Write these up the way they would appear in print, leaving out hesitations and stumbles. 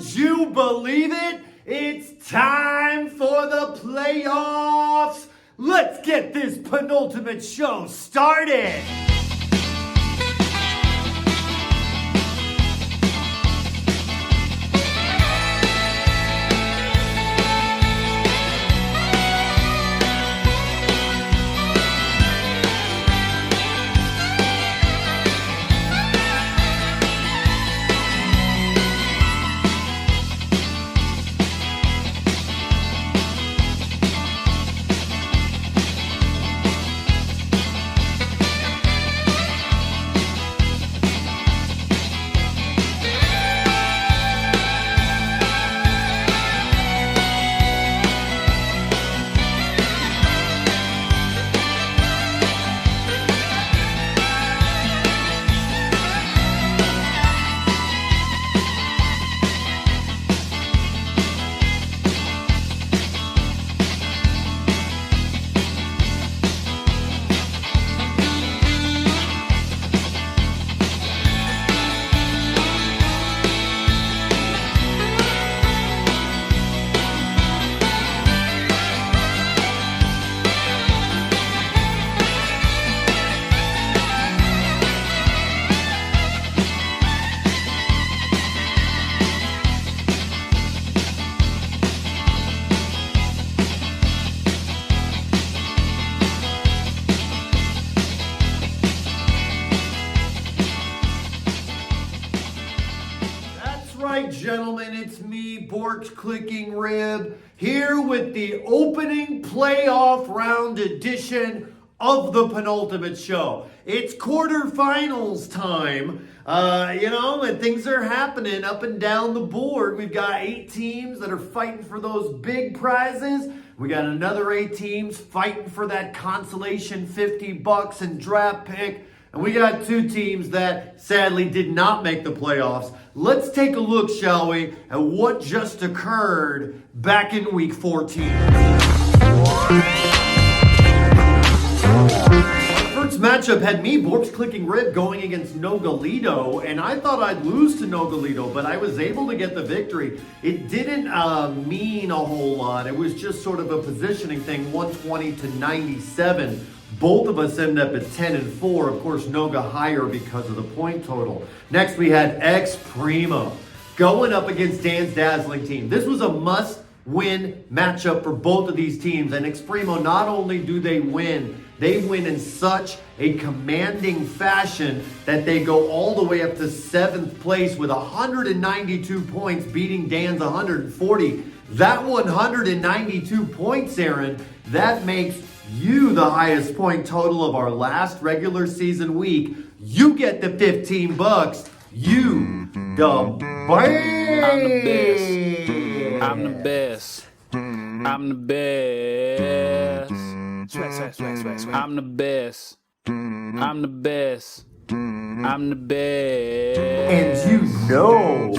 Would you believe it? It's time for the playoffs. Let's get this penultimate show started. Right, gentlemen, it's me, Bork's Clicking Rib, here with the opening playoff round edition of the penultimate show. It's quarterfinals time, and things are happening up and down the board. We've got 8 teams that are fighting for those big prizes. We got another 8 teams fighting for that consolation $50 and draft pick. And we got 2 teams that sadly did not make the playoffs. Let's take a look, shall we, at what just occurred back in week 14. Our first matchup had me, Bork's Clicking Rib, going against Nogalitos, and I thought I'd lose to Nogalitos, but I was able to get the victory. It didn't mean a whole lot. It was just sort of a positioning thing, 120 to 97. Both of us ended up at 10 and 4. Of course, Noga higher because of the point total. Next, we had X Primo going up against Dan's Dazzling team. This was a must-win matchup for both of these teams. And X Primo, not only do they win in such a commanding fashion that they go all the way up to 7th place with 192 points, beating Dan's 140. That 192 points, Aaron, that makes you the highest point total of our last regular season week. You get the $15. You the best. I'm the best. I'm the best. Swag, swag, swag, swag, swag. I'm the best. I'm the best. I'm the best. And you know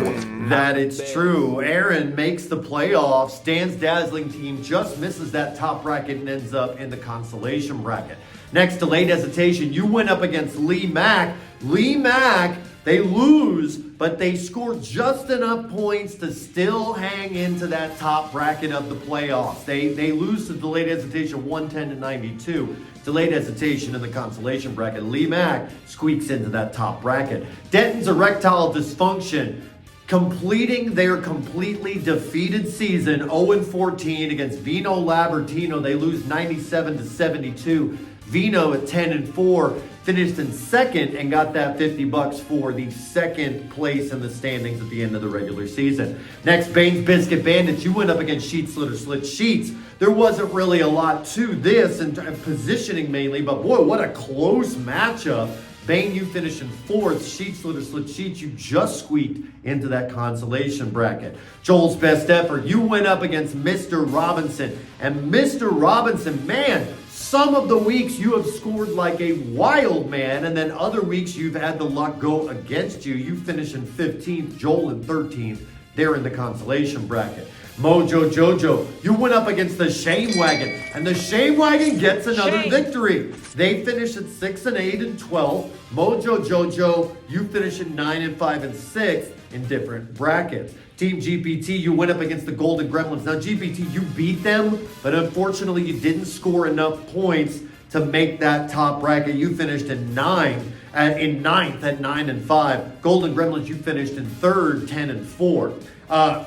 that it's true. Aaron makes the playoffs. Dan's Dazzling team just misses that top bracket and ends up in the consolation bracket. Next, delayed hesitation. You went up against Lee Mack. Lee Mack, they lose, but they score just enough points to still hang into that top bracket of the playoffs. They lose to delayed hesitation 110 to 92. Delayed hesitation in the consolation bracket. Lee Mack squeaks into that top bracket. Denton's erectile dysfunction completing their completely defeated season 0-14 against Vino Labertino. They lose 97 to 72. Vino at 10 and 4 finished in second and got that $50 for the second place in the standings at the end of the regular season. Next, Bane's Biscuit Bandits. You went up against Sheets Slitter Slit Sheets. There wasn't really a lot to this and positioning mainly, but boy, what a close matchup. Bane, you finished in 4th. Sheets Slitter Slit Sheets, you just squeaked into that consolation bracket. Joel's Best Effort. You went up against Mr. Robinson. And Mr. Robinson, man, some of the weeks you have scored like a wild man, and then other weeks you've had the luck go against you. You finish in 15th, Joel in 13th. They're in the consolation bracket. Mojo Jojo, you went up against the Shame Wagon, and the Shame Wagon gets another victory. They finish at 6 and 8 and 12. Mojo Jojo, you finish at 9 and 5 and 6 in different brackets. Team GPT, you went up against the Golden Gremlins. Now, GPT, you beat them, but unfortunately, you didn't score enough points to make that top bracket. You finished in ninth at 9-5. Golden Gremlins, you finished in third, 10-4.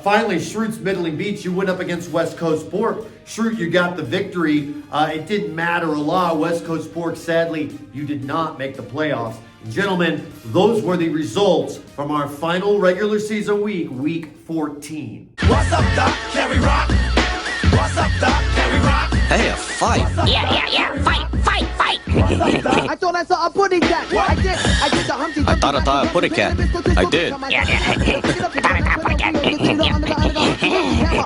Finally, Schroot's Middling Beach, you went up against West Coast Pork. Schroot, you got the victory. It didn't matter a lot. West Coast Pork, sadly, you did not make the playoffs. Gentlemen, those were the results from our final regular season week, week 14. What's up, Doc? Can we rock? What's up, Doc? Can we rock? Hey, a fight. Yeah. Fight. What's up, Doc? I thought I saw a pudding cat. I did the Humpty I thought I saw a pudding cat. I did.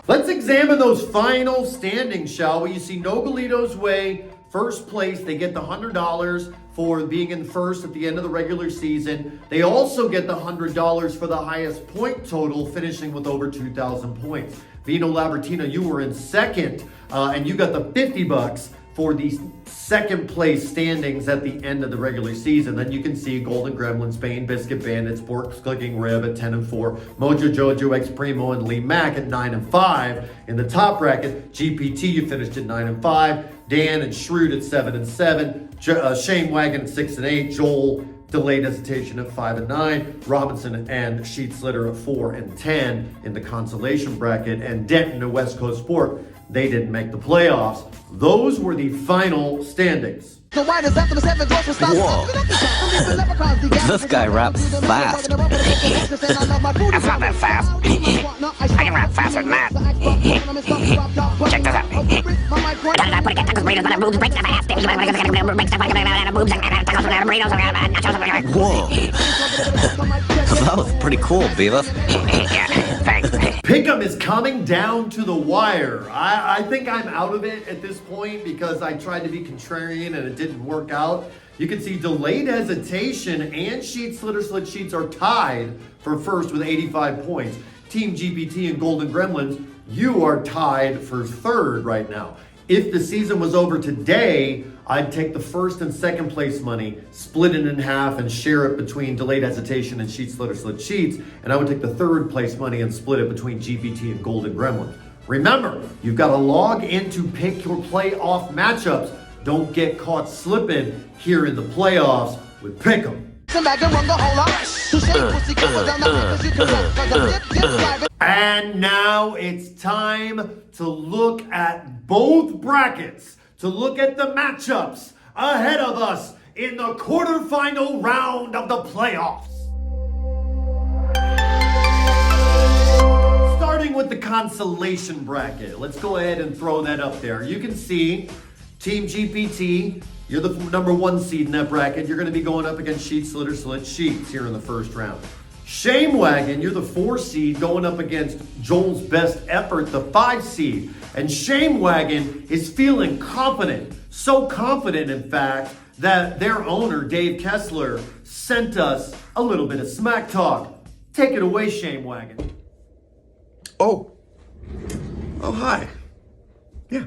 Let's examine those final standings, shall we? You see Nogalito's Way, first place. They get the $100 for being in first at the end of the regular season. They also get the $100 for the highest point total, finishing with over 2,000 points. Vino Labertino, you were in second, and you got the $50 for the second place standings at the end of the regular season. Then you can see Golden Gremlins, Spain Biscuit Bandits, Spork's Cooking Rib at 10-4, Mojo Jojo, X Primo, and Lee Mack at 9-5. In the top bracket, GPT, you finished at 9-5. Dan and Schroot at 7-7. Shane Wagon at 6-8. Joel Delayed Hesitation at 5-9. Robinson and Sheet Slitter at 4-10 in the consolation bracket. And Denton and West Coast Sport, they didn't make the playoffs. Those were the final standings. Whoa. This guy raps fast. That's not that fast. I can rap faster than that. Check this out. Whoa. That was pretty cool, Beavis. Yeah, thanks. Pick'em is coming down to the wire. I think I'm out of it at this point because I tried to be contrarian and it didn't work out. You can see Delayed Hesitation and Sheet Slitter Slit Sheets are tied for first with 85 points. Team GPT and Golden Gremlins, you are tied for third right now. If the season was over today, I'd take the first and second place money, split it in half, and share it between Delayed Hesitation and Sheet Slitter Slit Sheets. And I would take the third place money and split it between GPT and Golden Gremlins. Remember, you've got to log in to pick your playoff matchups. Don't get caught slipping here in the playoffs with Pick'em. And now it's time to look at both brackets, to look at the matchups ahead of us in the quarterfinal round of the playoffs. Starting with the consolation bracket. Let's go ahead and throw that up there. You can see Team GPT, you're the number one seed in that bracket. You're going to be going up against Sheet Slitter Slit Sheets here in the first round. Shame Wagon, you're the 4 seed going up against Joel's Best Effort, the 5 seed. And Shame Wagon is feeling confident, so confident in fact, that their owner, Dave Kessler, sent us a little bit of smack talk. Take it away, Shame Wagon. Oh, hi. Yeah,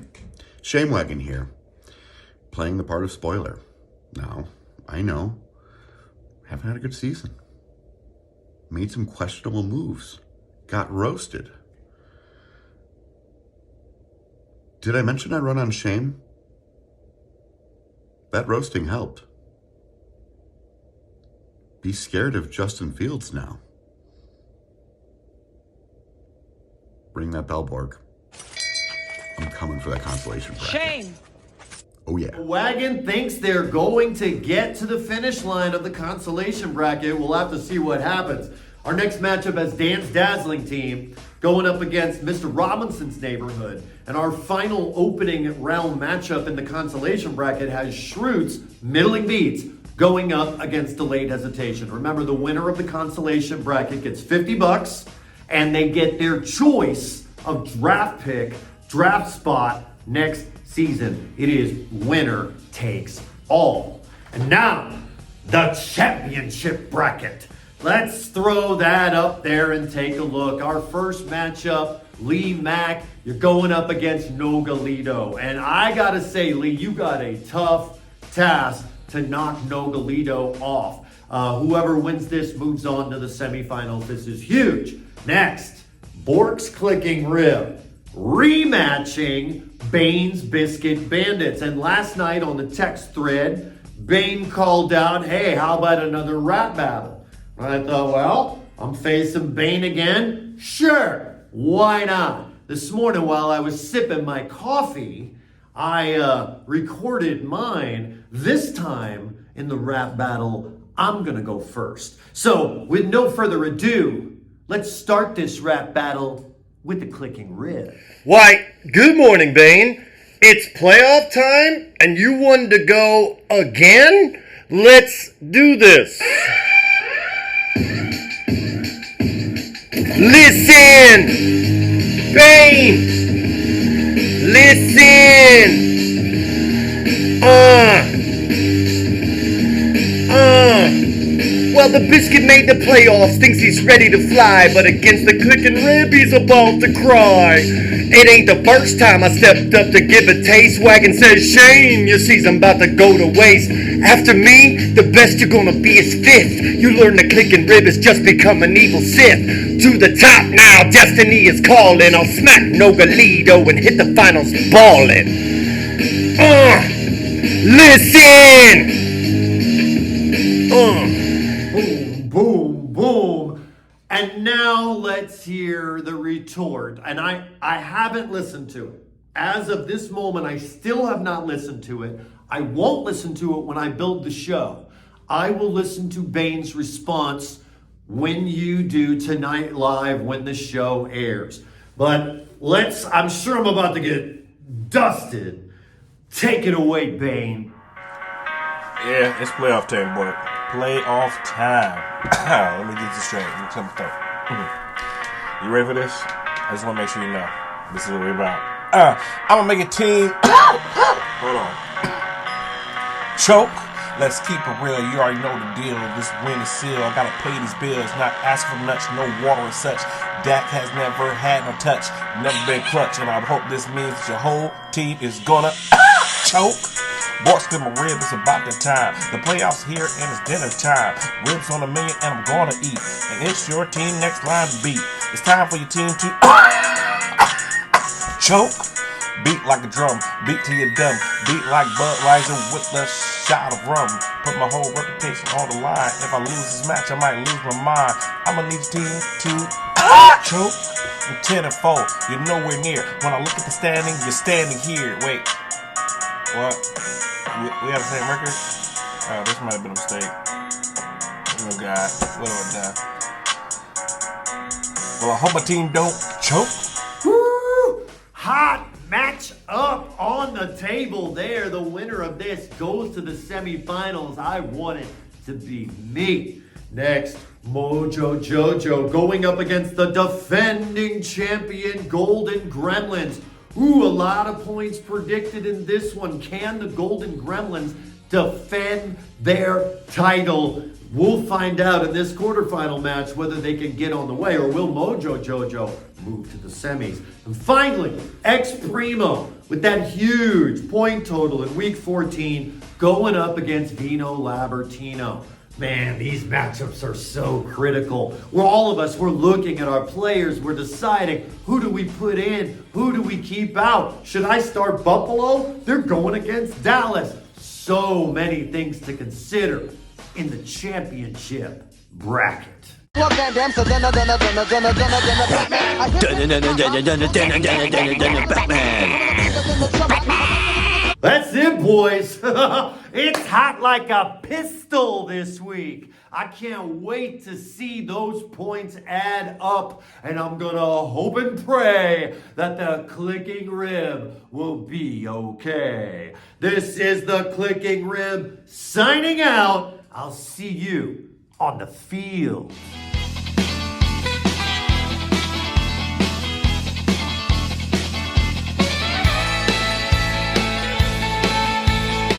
Shame Wagon here, playing the part of spoiler. Now, I know, haven't had a good season. Made some questionable moves. Got roasted. Did I mention I run on shame? That roasting helped. Be scared of Justin Fields now. Ring that bell, Borg. I'm coming for that consolation bracket. Shame. Oh yeah. Wagon thinks they're going to get to the finish line of the consolation bracket. We'll have to see what happens. Our next matchup has Dan's Dazzling team going up against Mr. Robinson's Neighborhood. And our final opening round matchup in the consolation bracket has Schroot's Middling Beats going up against Delayed Hesitation. Remember, the winner of the consolation bracket gets $50 and they get their choice of draft pick, draft spot next season. It is winner takes all. And now, the championship bracket. Let's throw that up there and take a look. Our first matchup, Lee Mack, you're going up against Nogalito. And I gotta say, Lee, you got a tough task to knock Nogalito off. Whoever wins this moves on to the semifinals. This is huge. Next, Bork's Clicking Rib, rematching Bane's Biscuit Bandits. And last night on the text thread, Bane called out, hey, how about another rap battle? I thought, well, I'm facing Bane again. Sure, why not? This morning while I was sipping my coffee, I recorded mine. This time in the rap battle, I'm gonna go first. So with no further ado, let's start this rap battle with the Clicking Rib. Why, good morning, Bane. It's playoff time, and you wanted to go again? Let's do this. Listen, Bane. Listen. Well, the biscuit made the playoffs, thinks he's ready to fly, but against the Clicking Rib, he's about to cry. It ain't the first time I stepped up to give a taste. Wagon says, shame, your season about to go to waste. After me, the best you're gonna be is fifth. You learn the Clicking Rib has just become an evil Sith. To the top now, destiny is calling. I'll smack Nogalido and hit the finals ballin'. Listen! Boom, boom, boom. And now let's hear the retort. And I haven't listened to it. As of this moment, I still have not listened to it. I won't listen to it when I build the show. I will listen to Bane's response when you do tonight live when the show airs. But I'm sure I'm about to get dusted. Take it away, Bane. Yeah, it's playoff time, boy. Playoff time. Let me get this straight. Let me come through. You ready for this? I just want to make sure you know. This is what we're about. I'm going to make a team. Hold on. Choke. Let's keep it real. You already know the deal. This win is sealed. I got to pay these bills. Not ask for much. No water and such. Dak has never had no touch. Never been clutch. And I hope this means that your whole team is going to choke. Watch them a rib, it's about that time. The playoffs here and it's dinner time. Ribs on a million and I'm gonna eat. And it's your team next line to beat. It's time for your team to choke. Beat like a drum, beat till you're dumb. Beat like Budweiser with a shot of rum. Put my whole reputation on the line. If I lose this match, I might lose my mind. I'ma need your team to choke. I'm 10 and 4, you're nowhere near. When I look at the standing, you're standing here. Wait, what? We have the same record? Oh, this might have been a mistake. Oh, God. What have I done? Well, I hope my team don't choke. Woo! Hot match up on the table there. The winner of this goes to the semifinals. I want it to be me. Next, Mojo Jojo going up against the defending champion Golden Gremlins. Ooh, a lot of points predicted in this one. Can the Golden Gremlins defend their title? We'll find out in this quarterfinal match whether they can get on the way, or will Mojo Jojo move to the semis. And finally, X Primo with that huge point total in week 14 going up against Vino Labertino. Man, these matchups are so critical. We're looking at our players. We're deciding, who do we put in? Who do we keep out? Should I start Buffalo? They're going against Dallas. So many things to consider in the championship bracket. That's it, boys. It's hot like a pistol this week. I can't wait to see those points add up, and I'm gonna hope and pray that the Clicking Rib will be okay. This is the Clicking Rib signing out. I'll see you on the field.